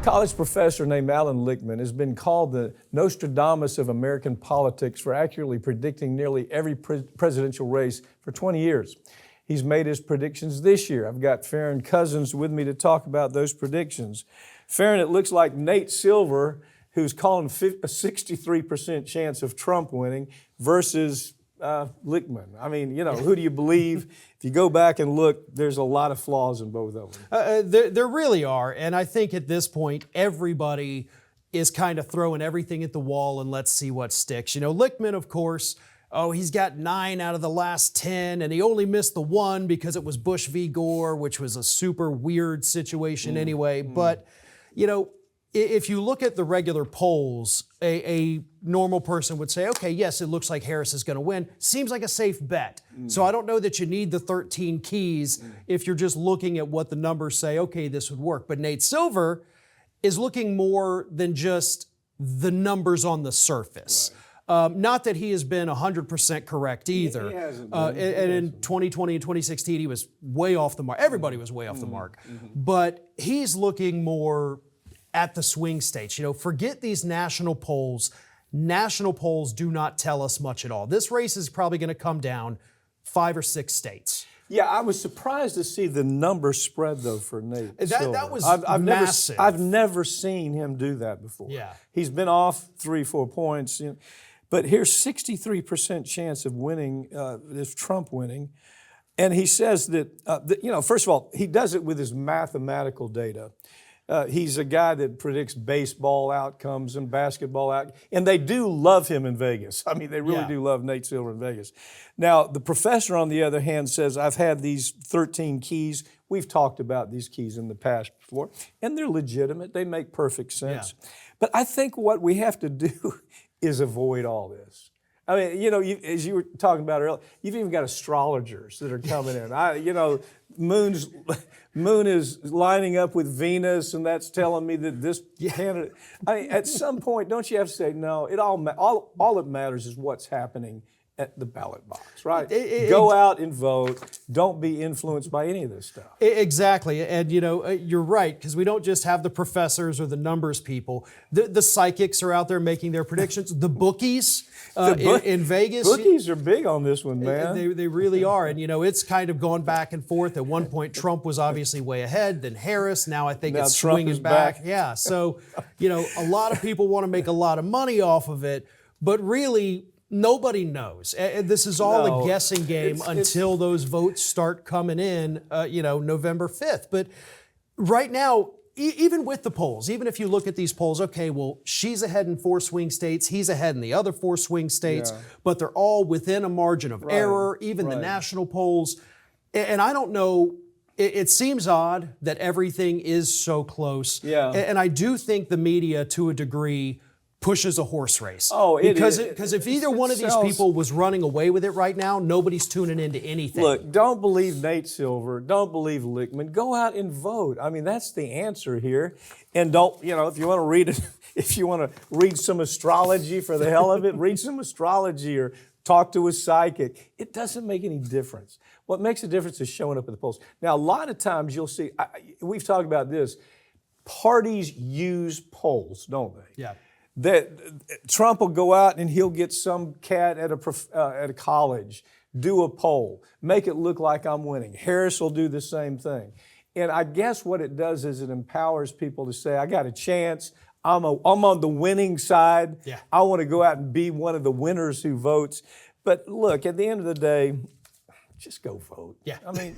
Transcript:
college professor named Alan Lichtman has been called the Nostradamus of American politics for accurately predicting nearly every presidential race for 20 years. He's made his predictions this year. I've got Farron Cousins with me to talk about those predictions. Farron, it looks like Nate Silver, who's calling a 63% chance of Trump winning, versus Lichtman. I mean, you know, who do you believe? If you go back and look, there's a lot of flaws in both of them. There really are. And I think at this point, everybody is kind of throwing everything at the wall and let's see what sticks. You know, Lichtman, of course, he's got 9 out of the last 10, and he only missed the 1 because it was Bush v. Gore, which was a super weird situation anyway. But, you know, if you look at the regular polls, a normal person would say, okay, yes, it looks like Harris is going to win. Seems like a safe bet. So I don't know that you need the 13 keys if you're just looking at what the numbers say, okay, this would work. But Nate Silver is looking more than just the numbers on the surface. Right. Not that he has been 100% correct either. He hasn't and in 2020 and 2016, he was way off the mark. Everybody was way off the mark. But he's looking more at the swing states. You know, forget these national polls. National polls do not tell us much at all. This race is probably going to come down 5 or 6 states. Yeah, I was surprised to see the number spread, though, for Nate Silver. That was massive. I've never seen him do that before. Yeah. He's been off 3-4 points. You know, but here's 63% chance of winning, if Trump winning. And he says that, you know, first of all, he does it with his mathematical data. He's a guy that predicts baseball outcomes and basketball outcomes, and they do love him in Vegas. I mean, they really do love Nate Silver in Vegas. Now, the professor, on the other hand, says, I've had these 13 keys. We've talked about these keys in the past before, and they're legitimate. They make perfect sense. Yeah. But I think what we have to do is avoid all this. I mean, you know, as you were talking about earlier, you've even got astrologers that are coming in. You know, Moon is lining up with Venus, and that's telling me that this candidate. I mean, at some point, don't you have to say no? All that matters is what's happening at the ballot box, right? Go out and vote. Don't be influenced by any of this stuff. Exactly, and you know, you're right, because we don't just have the professors or the numbers people. The psychics are out there making their predictions. The bookies in Vegas. Bookies are big on this one, man. They really are, and you know, it's kind of gone back and forth. At one point, Trump was obviously way ahead, then Harris. Now I think it's swinging back. Yeah, so you know, a lot of people want to make a lot of money off of it, but really, nobody knows. This is all a guessing game until those votes start coming in, you know, November 5th. But right now, even with the polls, even if you look at these polls, okay, well, she's ahead in 4 swing states, he's ahead in the other 4 swing states, but they're all within a margin of error, even the national polls. And I don't know, it seems odd that everything is so close. Yeah. And I do think the media, to a degree, pushes a horse race. Because if either one of these people was running away with it right now, nobody's tuning into anything. Look, don't believe Nate Silver. Don't believe Lichtman. Go out and vote. I mean, that's the answer here. And don't, you know, if you want to read it, if you want to read some astrology for the hell of it, read some astrology or talk to a psychic. It doesn't make any difference. What makes a difference is showing up at the polls. Now, a lot of times you'll see, we've talked about this, parties use polls, don't they? Yeah. That Trump will go out and he'll get some cat at a college, do a poll, make it look like I'm winning. Harris will do the same thing. And I guess what it does is it empowers people to say, I got a chance. I'm on the winning side. Yeah. I want to go out and be one of the winners who votes. But look, at the end of the day, just go vote. Yeah. I mean...